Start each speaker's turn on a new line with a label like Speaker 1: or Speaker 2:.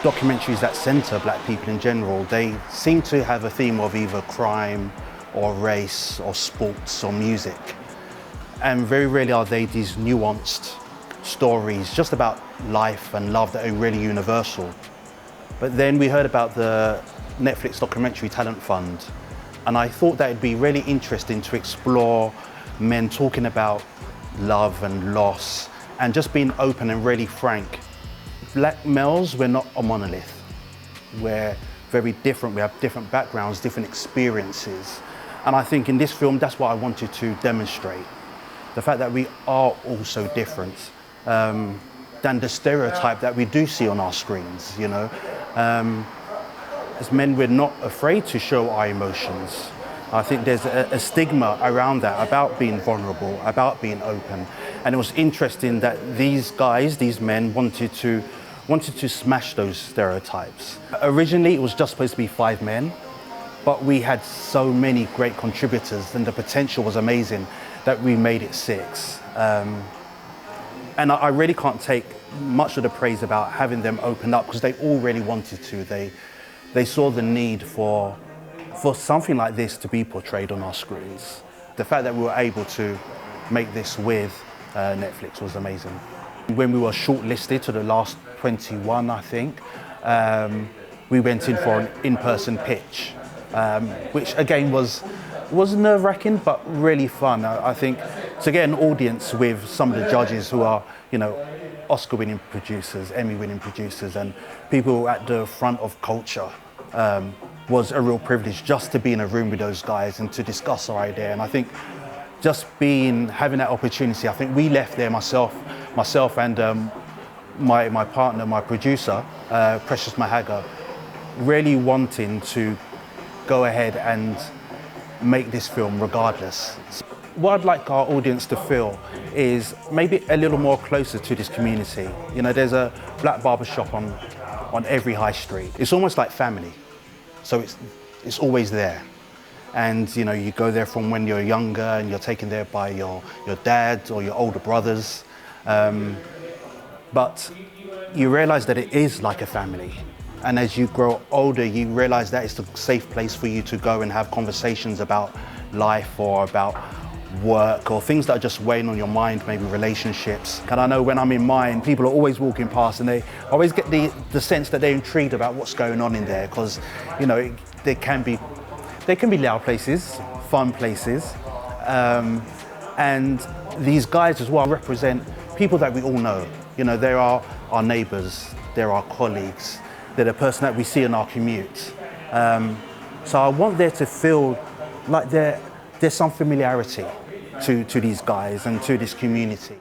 Speaker 1: Documentaries that centre black people in general, they seem to have a theme of either crime or race or sports or music. And very rarely are they these nuanced stories just about life and love that are really universal. But then we heard about the Netflix documentary Talent Fund, and I thought that it'd be really interesting to explore men talking about love and loss and just being open and really frank. Black males, we're not a monolith. We're very different, we have different backgrounds, different experiences. And I think in this film, that's what I wanted to demonstrate. The fact that we are all so different than the stereotype that we do see on our screens, you know. As men, we're not afraid to show our emotions. I think there's a stigma around that, about being vulnerable, about being open. And it was interesting that these guys, these men, wanted to smash those stereotypes. Originally, it was just supposed to be 5 men, but we had so many great contributors and the potential was amazing that we made it 6. And I really can't take much of the praise about having them open up because they all really wanted to. They saw the need for something like this to be portrayed on our screens. The fact that we were able to make this with Netflix was amazing. When we were shortlisted to the last 21, I think, we went in for an in-person pitch, which again was nerve-wracking but really fun. I think to get an audience with some of the judges who are, you know, Oscar-winning producers, Emmy-winning producers, and people at the front of culture was a real privilege just to be in a room with those guys and to discuss our idea. And I think just having that opportunity, I think we left there, myself and my partner, my producer, Precious Mahaga, really wanting to go ahead and make this film regardless. What I'd like our audience to feel is maybe a little more closer to this community. You know, there's a black barbershop on every high street. It's almost like family, so it's always there. And you know, you go there from when you're younger and you're taken there by your dad or your older brothers. But you realize that it is like a family. And as you grow older, you realize that it's a safe place for you to go and have conversations about life or about work or things that are just weighing on your mind, maybe relationships. And I know when I'm in mine, people are always walking past and they always get the sense that they're intrigued about what's going on in there, because, you know, they can be loud places, fun places. And these guys as well represent people that we all know. You know, they are our neighbors, they're our colleagues, they're the person that we see in our commute. So I want there to feel like there's some familiarity to these guys and to this community.